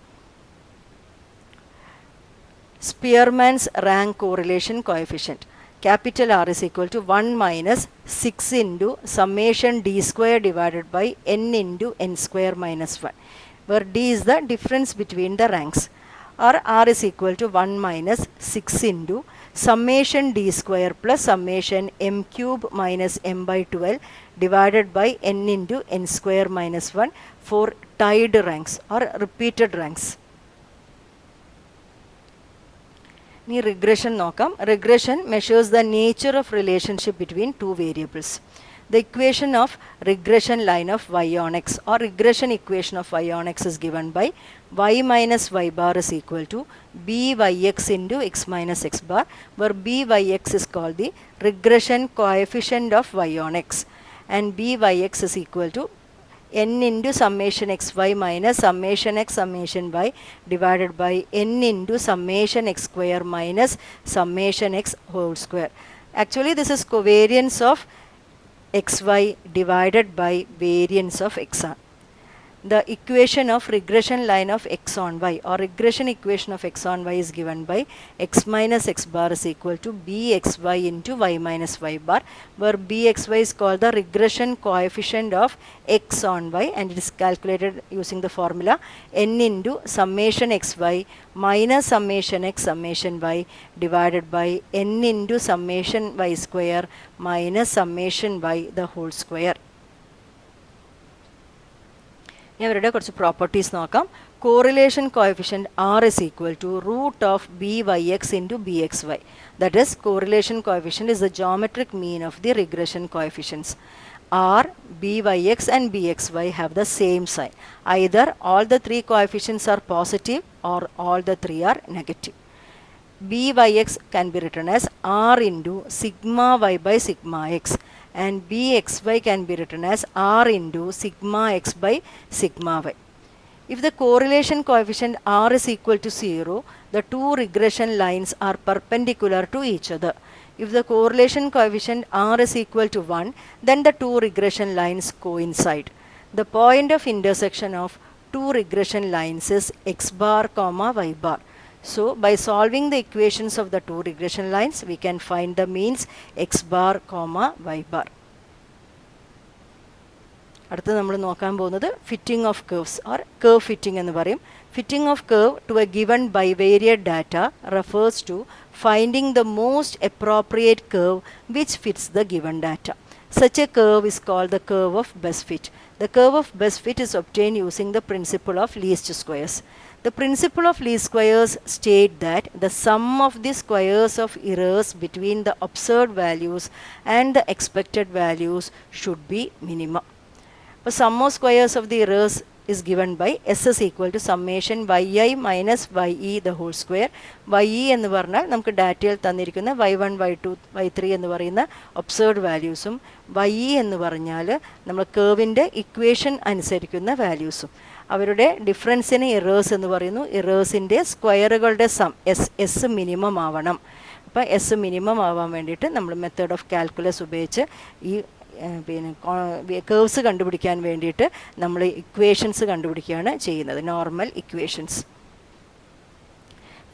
Spearman's rank correlation coefficient. Capital R is equal to 1 minus 6 into summation d square divided by n into n square minus 1, where d is the difference between the ranks. Or R is equal to 1 minus 6 into summation d square plus summation m cube minus m by 12 divided by n into n square minus 1 for tied ranks or repeated ranks. ഇനി regression നോക്കാം. Regression measures the nature of relationship between two variables. The equation of regression line of y on x or regression equation of y on x is given by y minus y bar is equal to byx into x minus x bar, where byx is called the regression coefficient of y on x and byx is equal to n into summation xy minus summation x summation y divided by n into summation x square minus summation x whole square. Actually this is covariance of xy divided by variance of x. The equation of regression line of x on y or regression equation of x on y is given by x minus x bar is equal to bxy into y minus y bar, where bxy is called the regression coefficient of x on y and it is calculated using the formula n into summation xy minus summation x summation y divided by n into summation y square minus summation y the whole square. ഇവരുടെ കുറച്ച് properties നോക്കാം. correlation coefficient R is equal to root of byx into bxy. That is, correlation coefficient is the geometric mean of the regression coefficients. R, byx and bxy have the same sign. Either all the three coefficients are positive or all the three are negative. Byx can be written as R into sigma y by sigma x, and bxy can be written as R into sigma x by sigma y. If the correlation coefficient R is equal to 0, the two regression lines are perpendicular to each other. If the correlation coefficient R is equal to 1, then the two regression lines coincide. The point of intersection of two regression lines is x bar comma y bar. So, by solving the equations of the two regression lines, we can find the means x bar comma y bar. അടുത്ത നമ്മൾ നോക്കാൻ പോകുന്നത് fitting of curves or curve fitting എന്ന് പറയും. Fitting of curve to a given bivariate data refers to finding the most appropriate curve which fits the given data. Such a curve is called the curve of best fit. The curve of best fit is obtained using the principle of least squares. The principle of least squares state that the sum of the squares of errors between the observed values and the expected values should be minimum. The sum of squares of the errors is given by s is equal to summation yi minus ye the whole square. Ye എന്ന് പറഞ്ഞാൽ നമുക്ക് ഡാറ്റയിൽ തന്നിരിക്കുന്ന y1 y2 y3 എന്ന് പറയുന്ന observed വാല്യൂസും ye എന്ന് പറഞ്ഞാൽ നമ്മൾ കർവിൻ്റെ ഇക്വേഷൻ അനുസരിക്കുന്ന വാല്യൂസും. അവരുടെ ഡിഫറൻസിന് എറേഴ്സ് എന്ന് പറയുന്നു. എറേഴ്സിൻ്റെ സ്ക്വയറുകളുടെ സം എസ് മിനിമം ആവണം. അപ്പോൾ എസ് മിനിമം ആവാൻ വേണ്ടിയിട്ട് നമ്മൾ മെത്തേഡ് ഓഫ് കാൽക്കുലസ് ഉപയോഗിച്ച് ഈ പിന്നെ കേർവ്സ് കണ്ടുപിടിക്കാൻ വേണ്ടിയിട്ട് നമ്മൾ ഇക്വേഷൻസ് കണ്ടുപിടിക്കുകയാണ് ചെയ്യുന്നത്, normal equations.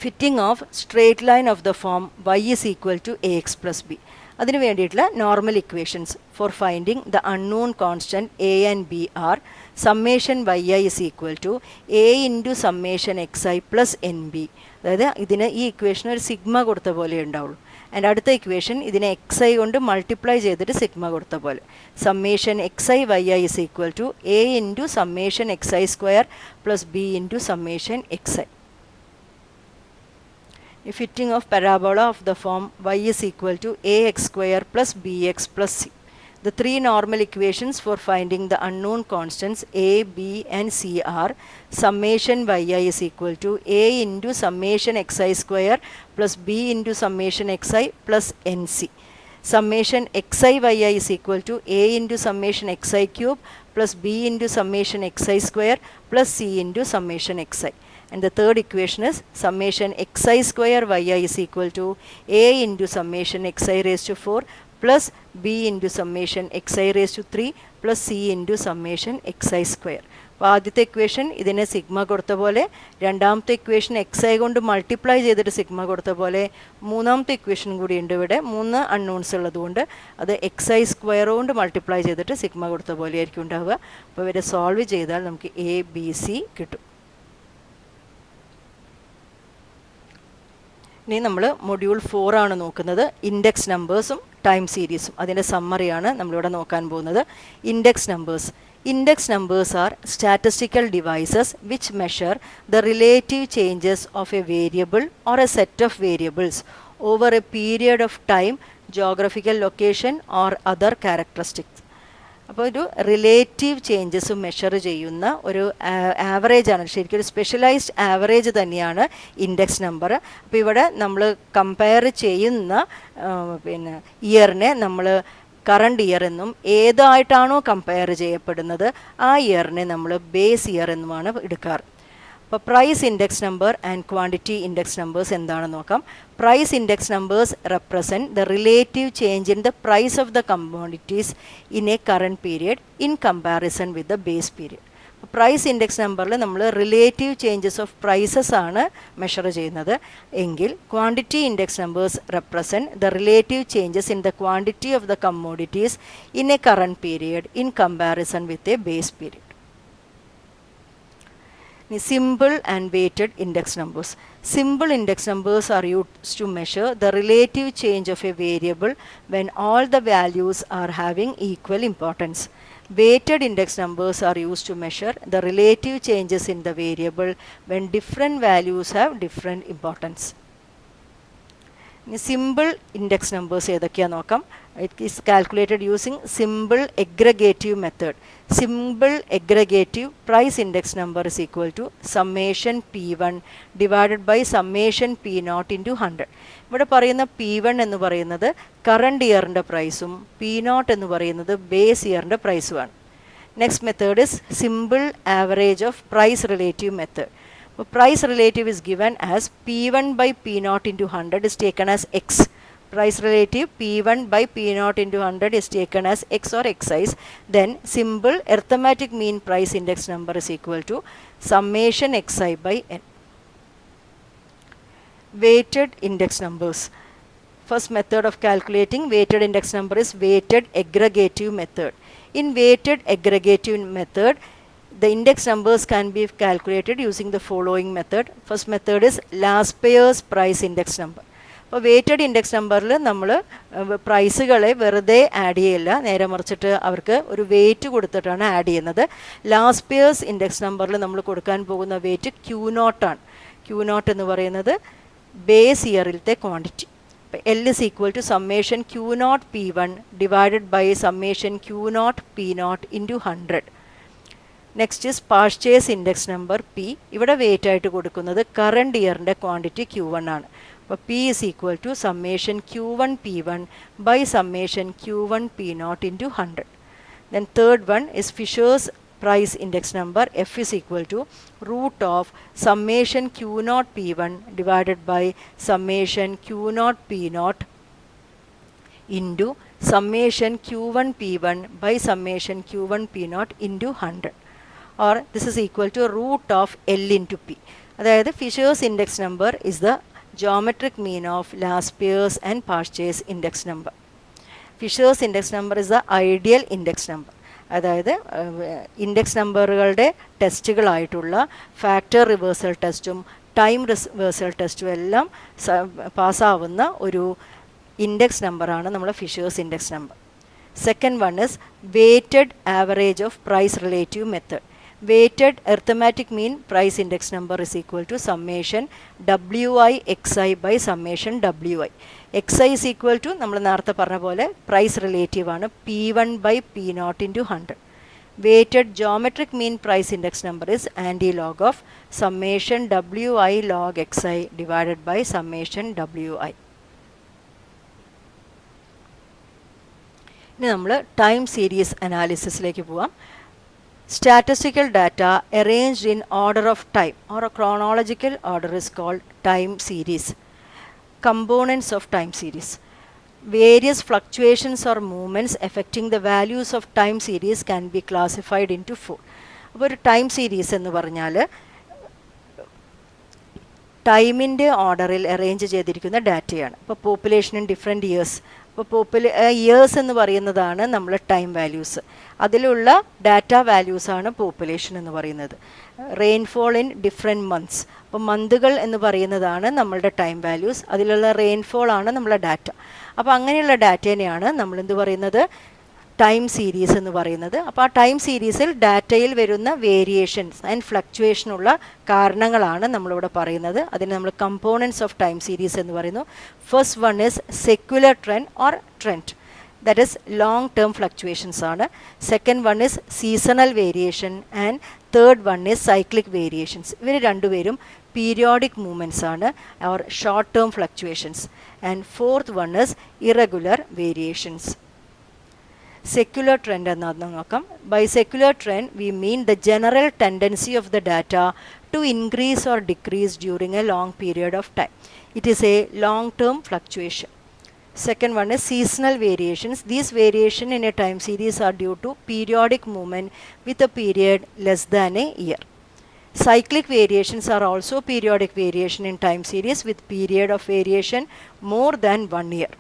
Fitting of straight line of the form y is equal to ax plus b. അതിന് വേണ്ടിയിട്ടുള്ള normal equations for finding the unknown constant a and b are summation yi is equal to a into summation xi plus nb. അതായത് ഇതിന് ഈ equation ഒരു sigma കൊടുത്ത പോലെ ഉണ്ടാവുള്ളൂ. And അടുത്ത ഇക്വേഷൻ ഇതിനെ xi കൊണ്ട് മൾട്ടിപ്ലൈ ചെയ്തിട്ട് സിഗ്മ കൊടുത്ത പോലെ. Summation xi yi is equal to a into summation xi square plus b into summation xi. A fitting of parabola of the form y is equal to ax square plus bx plus c. The three normal equations for finding the unknown constants a, b and c are summation yi is equal to a into summation xi square plus b into summation xi plus nc. Summation xi yi is equal to a into summation xi cube plus b into summation xi square plus c into summation xi. And the third equation is summation xi square yi is equal to a into summation xi raised to 4 plus b into summation xi raised to 3 plus c into summation xi square. അപ്പോൾ ആദ്യത്തെ equation ഇതിനെ sigma കൊടുത്ത പോലെ, രണ്ടാമത്തെ equation xi കൊണ്ട് multiply ചെയ്തിട്ട് sigma കൊടുത്ത പോലെ, മൂന്നാമത്തെ ഇക്വേഷൻ കൂടി ഉണ്ട്. ഇവിടെ 3 അൺനോൺസ് ഉള്ളതുകൊണ്ട് അത് xi സ്ക്വയർ കൊണ്ട് മൾട്ടിപ്ലൈ ചെയ്തിട്ട് സിഗ്മ കൊടുത്ത പോലെ ആയിരിക്കും ഉണ്ടാവുക. അപ്പോൾ ഇവരെ സോൾവ് ചെയ്താൽ നമുക്ക് a b c കിട്ടും. ഇനി നമ്മൾ മൊഡ്യൂൾ 4 ആണ് നോക്കുന്നത്. ഇൻഡെക്സ് നമ്പേഴ്സും ടൈം സീരീസും അതിൻ്റെ സമ്മറിയാണ് നമ്മളിവിടെ നോക്കാൻ പോകുന്നത്. Index numbers. Index numbers are statistical devices which measure the relative changes of a variable or a set of variables over a period of time, geographical location or other characteristics. അപ്പോൾ ഒരു relative changes measure ചെയ്യുന്ന ഒരു average ആണ്, ശരിക്കും ഒരു specialised average തന്നെയാണ് index number. അപ്പോൾ ഇവിടെ നമ്മൾ കമ്പയർ ചെയ്യുന്ന പിന്നെ ഇയറിനെ നമ്മൾ കറണ്ട് ഇയർ എന്നും ഏതായിട്ടാണോ കമ്പയർ ചെയ്യപ്പെടുന്നത് ആ ഇയറിനെ നമ്മൾ ബേസ് ഇയർ എന്നുമാണ് എടുക്കാറ്. അപ്പോൾ price index number and quantity index numbers എന്താണെന്ന് നോക്കാം. Price index numbers represent the relative change in the price of the commodities in a current period in comparison with the base period. പ്രൈസ് ഇൻഡെക്സ് നമ്പറിൽ നമ്മൾ relative changes of prices ആണ് measure ചെയ്യുന്നത് എങ്കിൽ quantity index numbers represent the relative changes in the quantity of the commodities in a current period in comparison with a base period. Simple and weighted index numbers. Simple index numbers are used to measure the relative change of a variable when all the values are having equal importance. Weighted index numbers are used to measure the relative changes in the variable when different values have different importance. Simple index numbers ഏതൊക്കെയാ നോക്കാം. It is calculated using simple aggregative method. Simple aggregative price index number is equal to summation P1 divided by summation P0 into 100. ഇവിടെ പറയുന്ന P1 എന്ന് പറയുന്നത് current ഇയറിൻ്റെ പ്രൈസും P0 എന്ന് പറയുന്നത് base ഇയറിൻ്റെ പ്രൈസുമാണ്. Next method is simple average of price relative method. Price relative is given as P1 by P0 into 100 is taken as X. Price relative P1 by P0 into 100 is taken as X or Xi's. Then simple arithmetic mean price index number is equal to summation Xi by N. Weighted index numbers. First method of calculating weighted index number is weighted aggregative method. In weighted aggregative method, the index numbers can be calculated using the following method. First method is last payer's price index number. അപ്പോൾ weighted index നമ്പറിൽ നമ്മൾ പ്രൈസുകളെ വെറുതെ add ചെയ്യില്ല, നേരെ മറിച്ചിട്ട് അവർക്ക് ഒരു wait കൊടുത്തിട്ടാണ് ആഡ് ചെയ്യുന്നത്. ലാസ്റ്റ് പേയേഴ്സ് ഇൻഡെക്സ് നമ്പറിൽ നമ്മൾ കൊടുക്കാൻ പോകുന്ന വെയിറ്റ് Q0 ആണ്. Q0 എന്ന് പറയുന്നത് ബേസ് ഇയറിലത്തെ ക്വാണ്ടിറ്റി. അപ്പോൾ L is equal to summation Q0 P1 divided by summation Q0 P0 into 100. Next is purchase index number P. ഇവിടെ വെയിറ്റ് ആയിട്ട് കൊടുക്കുന്നത് കറണ്ട് ഇയറിൻ്റെ ക്വാണ്ടിറ്റി Q1 ആണ്. അപ്പോൾ P is equal to summation Q1 P1 by summation Q1 P0 into 100. Then third one is Fisher's price index number. F is equal to root of summation Q0 P1 divided by summation Q0 P0 into summation Q1 P1 by summation Q1 P0 into 100. Or this is equal to root of L into P. അതായത് Fisher's index number is the geometric mean of last payers and purchase index number. Fisher's index number is the ideal index number. അതായത് index നമ്പറുകളുടെ ടെസ്റ്റുകളായിട്ടുള്ള factor reversal ടെസ്റ്റും time reversal ടെസ്റ്റും എല്ലാം പാസ്സാവുന്ന ഒരു index നമ്പറാണ് നമ്മുടെ Fisher's index number. Second one is weighted average of price relative method. Weighted arithmetic mean price index number is equal to summation Wi Xi by summation Wi. Xi is equal to നമ്മൾ നേരത്തെ പറഞ്ഞ പോലെ price relative ആണ് P1 by P0 into 100. Weighted geometric mean price index number is anti-log of summation Wi log Xi divided by summation Wi. ഇനി നമ്മൾ time series അനാലിസിസിലേക്ക് പോവാം. Statistical data arranged in order of time or a chronological order is called time series. Components of time series. Various fluctuations or movements affecting the values of time series can be classified into four. അപ്പോൾ ഒരു time series എന്ന് പറഞ്ഞാൽ ടൈമിൻ്റെ ഓർഡറിൽ arrange ചെയ്തിരിക്കുന്ന ഡാറ്റയാണ്. അപ്പോൾ population in different years. അപ്പോൾ ഇയേഴ്സ് എന്ന് പറയുന്നതാണ് നമ്മൾ ടൈം വാല്യൂസ്. അതിലുള്ള ഡാറ്റ വാല്യൂസാണ് പോപ്പുലേഷൻ എന്ന് പറയുന്നത്. Rainfall in different months. അപ്പോൾ മന്തുകൾ എന്ന് പറയുന്നതാണ് നമ്മളുടെ ടൈം വാല്യൂസ്. അതിലുള്ള റെയിൻഫോൾ ആണ് നമ്മളെ ഡാറ്റ. അപ്പോൾ അങ്ങനെയുള്ള ഡാറ്റേനെയാണ് നമ്മളെന്ത് പറയുന്നത്, ടൈം സീരീസ് എന്ന് പറയുന്നത്. അപ്പോൾ ആ ടൈം സീരീസിൽ ഡാറ്റയിൽ വരുന്ന വേരിയേഷൻസ് ആൻഡ് ഫ്ലക്ച്വേഷനുള്ള കാരണങ്ങളാണ് നമ്മളിവിടെ പറയുന്നത്. അതിന് നമ്മൾ കമ്പോണൻസ് ഓഫ് ടൈം സീരീസ് എന്ന് പറയുന്നു. First one is secular trend or trend, that is long term fluctuations ആണ്. Second one is seasonal variation and third one is cyclic variations. ഇവർ രണ്ടുപേരും പീരിയോഡിക് മൂവ്മെൻറ്റ്സ് ആണ് or short term fluctuations. And fourth one is irregular variations. Secular trend എന്നാണ് നോക്കാം. By secular trend we mean the general tendency of the data to increase or decrease during a long period of time. It is a long term fluctuation. Second one is seasonal variations. These variations in a time series are due to periodic movement with a period less than a year. Cyclic variations are also periodic variation in time series with period of variation more than 1 year.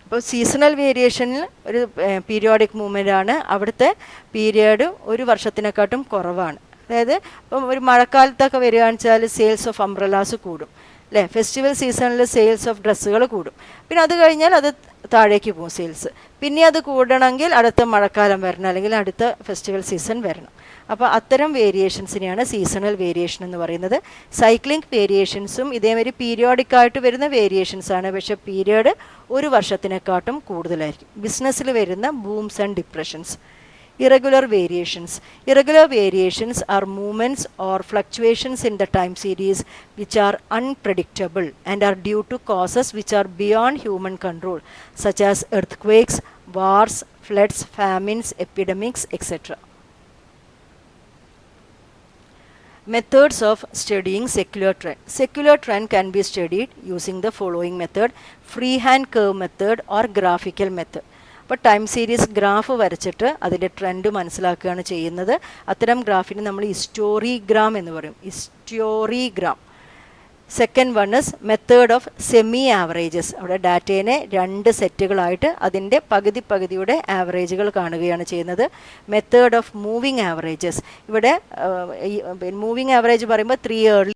അപ്പോൾ seasonal വേരിയേഷനിൽ ഒരു periodic movement ആണ്. അവിടുത്തെ period ഒരു വർഷത്തിനെക്കാട്ടും കുറവാണ്. അതായത് ഇപ്പം ഒരു മഴക്കാലത്തൊക്കെ വരികയാണെന്ന് വെച്ചാൽ സെയിൽസ് ഓഫ് അംബ്രലാസ് കൂടും അല്ലേ. ഫെസ്റ്റിവൽ സീസണിൽ സെയിൽസ് ഓഫ് ഡ്രസ്സുകൾ കൂടും. പിന്നെ അത് കഴിഞ്ഞാൽ അത് താഴേക്ക് പോകും സെയിൽസ്. പിന്നെ അത് കൂടണമെങ്കിൽ അടുത്ത മഴക്കാലം വരണം, അല്ലെങ്കിൽ അടുത്ത ഫെസ്റ്റിവൽ സീസൺ വരണം. അപ്പോൾ അത്തരം വേരിയേഷൻസിനെയാണ് സീസണൽ വേരിയേഷൻ എന്ന് പറയുന്നത്. സൈക്ലിംഗ് വേരിയേഷൻസും ഇതേമാതിരി പീരിയോഡിക് ആയിട്ട് വരുന്ന വേരിയേഷൻസ് ആണ്, പക്ഷേ പീരിയഡ് ഒരു വർഷത്തിനെക്കാട്ടും കൂടുതലായിരിക്കും. ബിസിനസ്സിൽ വരുന്ന booms and depressions. Irregular variations. Irregular variations are movements or fluctuations in the time series which are unpredictable and are due to causes which are beyond human control, such as earthquakes, wars, floods, famines, epidemics, etc. Methods of studying secular trend. Secular trend can be studied using the following method: freehand curve method or graphical method. അപ്പോൾ time series graph വരച്ചിട്ട് അതിൻ്റെ trend മനസ്സിലാക്കുകയാണ് ചെയ്യുന്നത്. അത്തരം ഗ്രാഫിന് നമ്മൾ historigram എന്ന് പറയും, historigram. Second one is method of semi averages. അവിടെ ഡാറ്റേനെ 2 സെറ്റുകളായിട്ട് അതിൻ്റെ പകുതിയുടെ ആവറേജുകൾ കാണുകയാണ് ചെയ്യുന്നത്. Method of moving averages. ഇവിടെ മൂവിങ് ആവറേജ് പറയുമ്പോൾ 3 ഏർലി